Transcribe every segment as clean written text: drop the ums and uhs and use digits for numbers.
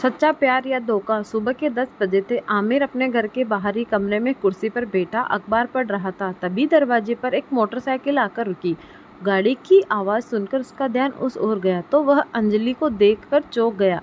सच्चा प्यार या धोखा। सुबह के 10 बजे थे। आमिर अपने घर के बाहरी कमरे में कुर्सी पर बैठा अखबार पढ़ रहा था। तभी दरवाजे पर एक मोटरसाइकिल आकर रुकी। गाड़ी की आवाज़ सुनकर उसका ध्यान उस ओर गया तो वह अंजलि को देखकर चौंक गया।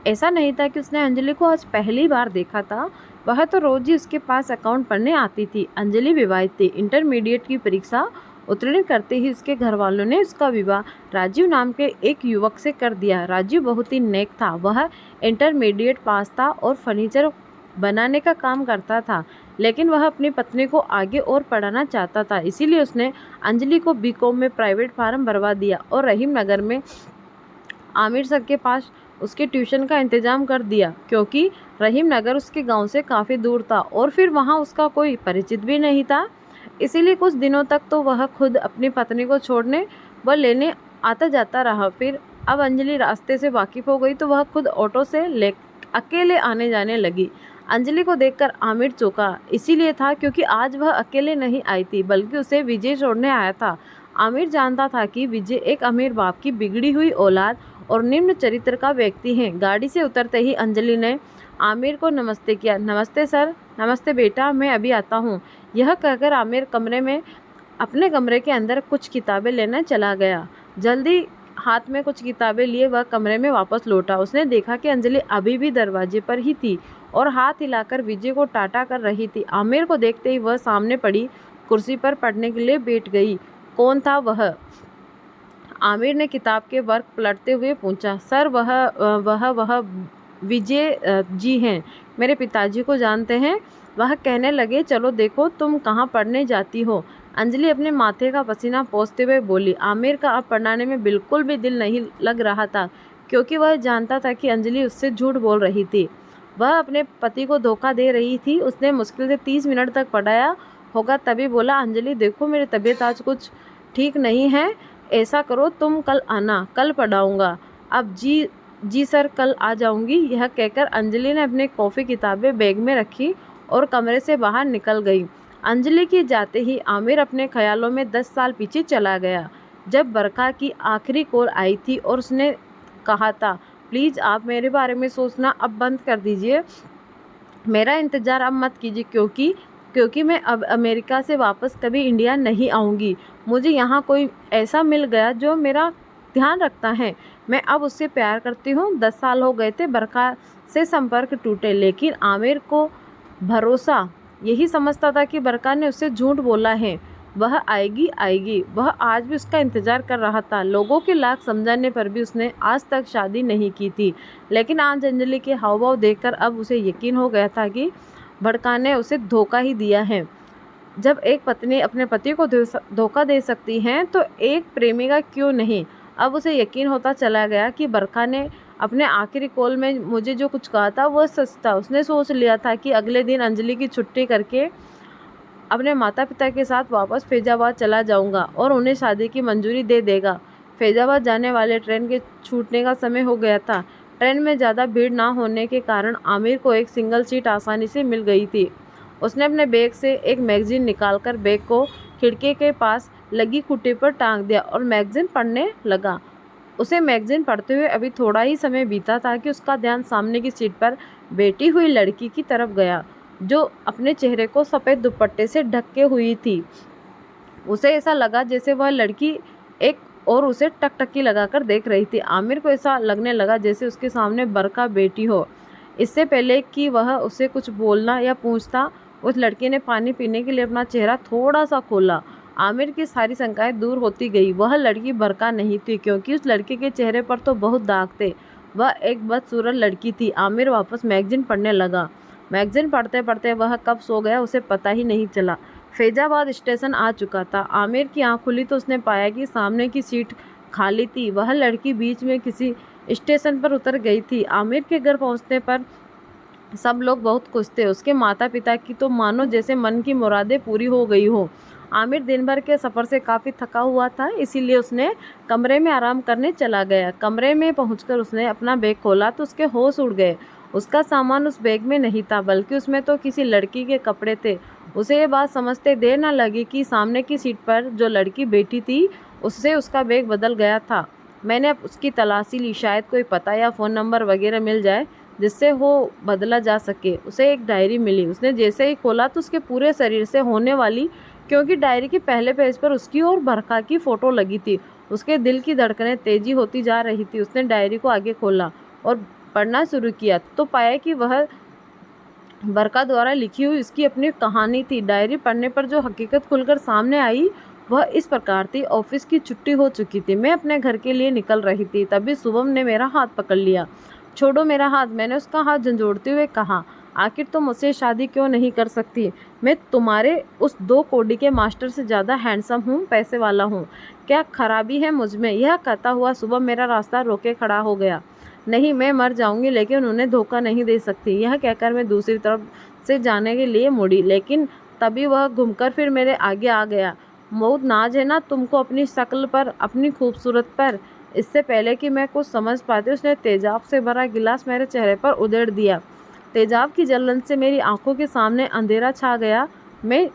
ऐसा नहीं था कि उसने अंजलि को आज पहली बार देखा था। वह तो रोज ही उसके पास अकाउंट पढ़ने आती थी। अंजलि विवाहित थी। इंटरमीडिएट की परीक्षा उत्तीर्ण करते ही उसके घर वालों ने उसका विवाह राजीव नाम के एक युवक से कर दिया। राजीव बहुत ही नेक था। वह इंटरमीडिएट पास था और फर्नीचर बनाने का काम करता था, लेकिन वह अपनी पत्नी को आगे और पढ़ाना चाहता था। इसीलिए उसने अंजलि को बीकॉम में प्राइवेट फार्म भरवा दिया और रहीम नगर में आमिर सर के पास उसके ट्यूशन का इंतजाम कर दिया, क्योंकि रहीम नगर उसके गांव से काफ़ी दूर था और फिर वहां उसका कोई परिचित भी नहीं था। इसीलिए कुछ दिनों तक तो वह खुद अपनी पत्नी को छोड़ने व लेने आता जाता रहा। फिर अब अंजलि रास्ते से वाकिफ हो गई तो वह खुद ऑटो से ले अकेले आने जाने लगी। अंजलि को देखकर आमिर चौंका। इसीलिए था क्योंकि आज वह अकेले नहीं आई थी, बल्कि उसे विजय छोड़ने आया था। आमिर जानता था कि विजय एक अमीर बाप की बिगड़ी हुई औलाद और निम्न चरित्र का व्यक्ति है। गाड़ी से उतरते ही अंजलि ने आमिर को नमस्ते किया। नमस्ते सर। नमस्ते बेटा, मैं अभी आता हूँ। यह कहकर आमिर अपने कमरे के अंदर कुछ किताबें लेने चला गया। जल्दी हाथ में कुछ किताबें लिए वह कमरे में वापस लौटा। उसने देखा कि अंजलि अभी भी दरवाजे पर ही थी और हाथ हिलाकर विजय को टाटा कर रही थी। आमिर को देखते ही वह सामने पड़ी कुर्सी पर पढ़ने के लिए बैठ गई। कौन था वह? आमिर ने किताब के वर्क पलटते हुए पूछा। सर, वह विजय जी हैं। मेरे पिताजी को जानते हैं? वह कहने लगे, चलो देखो तुम कहाँ पढ़ने जाती हो। अंजलि अपने माथे का पसीना पोंछते हुए बोली। आमिर का अब पढ़ाने में बिल्कुल भी दिल नहीं लग रहा था, क्योंकि वह जानता था कि अंजलि उससे झूठ बोल रही थी। वह अपने पति को धोखा दे रही थी। उसने मुश्किल से 30 मिनट तक पढ़ाया होगा, तभी बोला, अंजलि देखो मेरी तबीयत आज कुछ ठीक नहीं है। ऐसा करो तुम कल आना, कल पढ़ाऊँगा। अब जी सर, कल आ जाऊंगी। यह कहकर अंजलि ने अपनी कॉफ़ी किताबें बैग में रखी और कमरे से बाहर निकल गई। अंजलि के जाते ही आमिर अपने ख्यालों में 10 साल पीछे चला गया, जब बरखा की आखिरी कॉल आई थी और उसने कहा था, प्लीज़ आप मेरे बारे में सोचना अब बंद कर दीजिए। मेरा इंतज़ार अब मत कीजिए, क्योंकि मैं अब अमेरिका से वापस कभी इंडिया नहीं आऊँगी। मुझे यहाँ कोई ऐसा मिल गया जो मेरा ध्यान रखता है। मैं अब उससे प्यार करती हूँ। 10 साल हो गए थे बरखा से संपर्क टूटे, लेकिन आमिर को भरोसा यही समझता था कि बरखा ने उससे झूठ बोला है। वह आएगी। वह आज भी उसका इंतज़ार कर रहा था। लोगों के लाख समझाने पर भी उसने आज तक शादी नहीं की थी, लेकिन आज अंजलि के हाव भाव देखकर अब उसे यकीन हो गया था कि बरखा ने उसे धोखा ही दिया है। जब एक पत्नी अपने पति को धोखा दे सकती है तो एक प्रेमिका क्यों नहीं? अब उसे यकीन होता चला गया कि बरखा ने अपने आखिरी कॉल में मुझे जो कुछ कहा था वह सच था। उसने सोच लिया था कि अगले दिन अंजलि की छुट्टी करके अपने माता पिता के साथ वापस फैजाबाद चला जाऊंगा और उन्हें शादी की मंजूरी दे देगा। फैजाबाद जाने वाले ट्रेन के छूटने का समय हो गया था। ट्रेन में ज़्यादा भीड़ ना होने के कारण आमिर को एक सिंगल सीट आसानी से मिल गई थी। उसने अपने बैग से एक मैगजीन निकालकर बैग को खिड़की के पास लगी खूंटी पर टांग दिया और मैगजीन पढ़ने लगा। उसे मैगजीन पढ़ते हुए अभी थोड़ा ही समय बीता था कि उसका ध्यान सामने की सीट पर बैठी हुई लड़की की तरफ गया, जो अपने चेहरे को सफ़ेद दुपट्टे से ढके हुई थी। उसे ऐसा लगा जैसे वह लड़की एक और उसे टकटकी लगाकर देख रही थी। आमिर को ऐसा लगने लगा जैसे उसके सामने बरखा बैठी हो। इससे पहले कि वह उसे कुछ बोलना या पूछता, उस लड़की ने पानी पीने के लिए अपना चेहरा थोड़ा सा खोला। आमिर की सारी शंकाएं दूर होती गई। वह लड़की बरखा नहीं थी, क्योंकि उस लड़के के चेहरे पर तो बहुत दाग थे। वह एक बदसूरत लड़की थी। आमिर वापस मैगजीन पढ़ने लगा। मैगजीन पढ़ते पढ़ते वह कब सो गया उसे पता ही नहीं चला। फैजाबाद स्टेशन आ चुका था। आमिर की आँख खुली तो उसने पाया कि सामने की सीट खाली थी। वह लड़की बीच में किसी स्टेशन पर उतर गई थी। आमिर के घर पहुँचने पर सब लोग बहुत खुश थे। उसके माता पिता की तो मानो जैसे मन की मुरादें पूरी हो गई हो। आमिर दिन भर के सफ़र से काफ़ी थका हुआ था, इसीलिए उसने कमरे में आराम करने चला गया। कमरे में पहुंचकर उसने अपना बैग खोला तो उसके होश उड़ गए। उसका सामान उस बैग में नहीं था, बल्कि उसमें तो किसी लड़की के कपड़े थे। उसे ये बात समझते देर न लगी कि सामने की सीट पर जो लड़की बैठी थी उससे उसका बैग बदल गया था। मैंने अब उसकी तलाशी ली, शायद कोई पता या फ़ोन नंबर वगैरह मिल जाए। जिससे वो बदला जा सके। उसे एक डायरी मिली। उसने जैसे ही खोला तो उसके पूरे शरीर से होने वाली, क्योंकि डायरी के पहले पेज पर उसकी और बरखा की फ़ोटो लगी थी। उसके दिल की धड़कनें तेज़ी होती जा रही थी। उसने डायरी को आगे खोला और पढ़ना शुरू किया तो पाया कि वह बरका द्वारा लिखी हुई उसकी अपनी कहानी थी। डायरी पढ़ने पर जो हकीकत खुलकर सामने आई वह इस प्रकार थी। ऑफिस की छुट्टी हो चुकी थी। मैं अपने घर के लिए निकल रही थी, तभी शुभम ने मेरा हाथ पकड़ लिया। छोड़ो मेरा हाथ, मैंने उसका हाथ झंझोड़ते हुए कहा। आखिर तुम मुझसे शादी क्यों नहीं कर सकती? मैं तुम्हारे उस 2 कौड़ी के मास्टर से ज़्यादा हैंडसम हूँ, पैसे वाला हूँ। क्या खराबी है मुझ में? यह कहता हुआ शुभम मेरा रास्ता रोके खड़ा हो गया। नहीं, मैं मर जाऊंगी लेकिन उन्हें धोखा नहीं दे सकती। यह कहकर मैं दूसरी तरफ से जाने के लिए मुड़ी, लेकिन तभी वह घूमकर फिर मेरे आगे आ गया। बहुत नाज है ना तुमको अपनी शक्ल पर, अपनी खूबसूरत पर। इससे पहले कि मैं कुछ समझ पाती उसने तेजाब से भरा गिलास मेरे चेहरे पर उधेड़ दिया। तेजाब की जलन से मेरी आंखों के सामने अंधेरा छा गया। मैं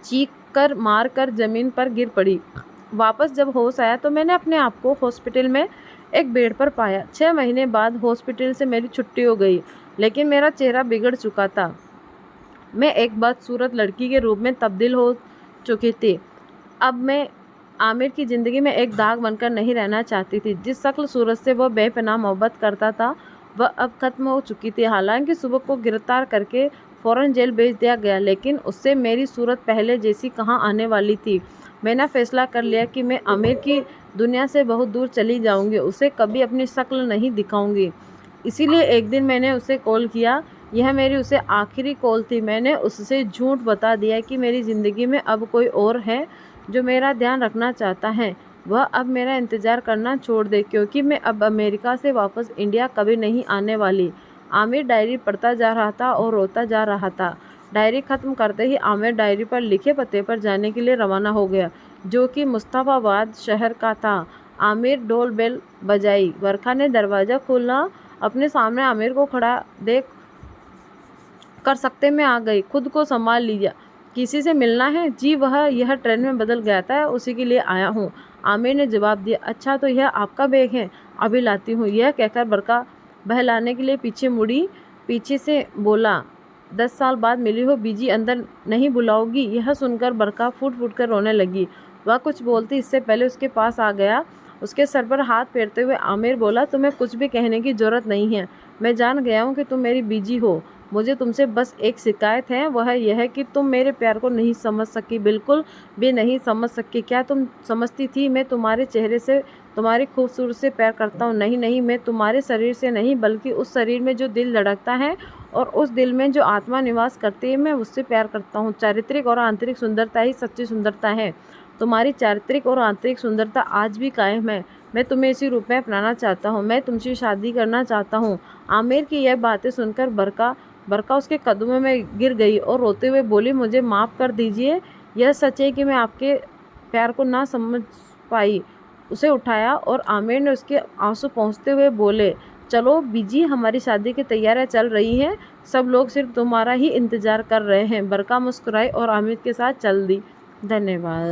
चीख कर मार कर जमीन पर गिर पड़ी। वापस जब होश आया तो मैंने अपने आप को हॉस्पिटल में एक बेड पर पाया। 6 महीने बाद हॉस्पिटल से मेरी छुट्टी हो गई, लेकिन मेरा चेहरा बिगड़ चुका था। मैं एक बदसूरत लड़की के रूप में तब्दील हो चुकी थी। अब मैं आमिर की ज़िंदगी में एक दाग बनकर नहीं रहना चाहती थी। जिस शक्ल सूरत से वह बेपनाह मोहब्बत करता था वह अब खत्म हो चुकी थी। हालांकि सुबह को गिरफ्तार करके फ़ौरन जेल भेज दिया गया, लेकिन उससे मेरी सूरत पहले जैसी कहाँ आने वाली थी। मैंने फैसला कर लिया कि मैं आमिर की दुनिया से बहुत दूर चली जाऊंगी, उसे कभी अपनी शक्ल नहीं दिखाऊंगी। इसीलिए एक दिन मैंने उसे कॉल किया। यह मेरी उसे आखिरी कॉल थी। मैंने उससे झूठ बता दिया कि मेरी ज़िंदगी में अब कोई और है जो मेरा ध्यान रखना चाहता है। वह अब मेरा इंतज़ार करना छोड़ दे, क्योंकि मैं अब अमेरिका से वापस इंडिया कभी नहीं आने वाली। आमिर डायरी पढ़ता जा रहा था और रोता जा रहा था। डायरी ख़त्म करते ही आमिर डायरी पर लिखे पते पर जाने के लिए रवाना हो गया, जो कि मुस्तफ़ाबाद शहर का था। आमिर डोल बेल बजाई। बरखा ने दरवाज़ा खोला। अपने सामने आमिर को खड़ा देख कर सकते में आ गई। खुद को संभाल लिया। किसी से मिलना है? जी, वह यह ट्रेन में बदल गया था, उसी के लिए आया हूँ, आमिर ने जवाब दिया। अच्छा, तो यह आपका बैग है? अभी लाती हूँ। यह कहकर बरका बहलाने के लिए पीछे मुड़ी। पीछे से बोला, 10 साल बाद मिली हो बीजी, अंदर नहीं बुलाओगी? यह सुनकर बरका फूट फूट कर रोने लगी। वह कुछ बोलती इससे पहले उसके पास आ गया। उसके सर पर हाथ फेरते हुए आमिर बोला, तुम्हें कुछ भी कहने की ज़रूरत नहीं है। मैं जान गया हूँ कि तुम मेरी बीजी हो। मुझे तुमसे बस एक शिकायत है, वह यह है कि तुम मेरे प्यार को नहीं समझ सकी, बिल्कुल भी नहीं समझ सकी। क्या तुम समझती थी मैं तुम्हारे चेहरे से, तुम्हारी खूबसूरत से प्यार करता हूँ? नहीं नहीं, मैं तुम्हारे शरीर से नहीं, बल्कि उस शरीर में जो दिल धड़कता है और उस दिल में जो आत्मा निवास करती है, मैं उससे प्यार करता हूँ। चारित्रिक और आंतरिक सुंदरता ही सच्ची सुंदरता है। तुम्हारी चारित्रिक और आंतरिक सुंदरता आज भी कायम है। मैं तुम्हें इसी रूप में अपनाना चाहता हूँ। मैं तुमसे शादी करना चाहता हूँ। आमिर की यह बातें सुनकर बरका उसके कदमों में गिर गई और रोते हुए बोली, मुझे माफ़ कर दीजिए। यह सच है कि मैं आपके प्यार को ना समझ पाई। उसे उठाया और आमिर ने उसके आंसू पोंछते हुए बोले, चलो बीजी, हमारी शादी की तैयारियां चल रही हैं। सब लोग सिर्फ तुम्हारा ही इंतज़ार कर रहे हैं। बरका मुस्कुराई और आमिर के साथ चल दी। धन्यवाद।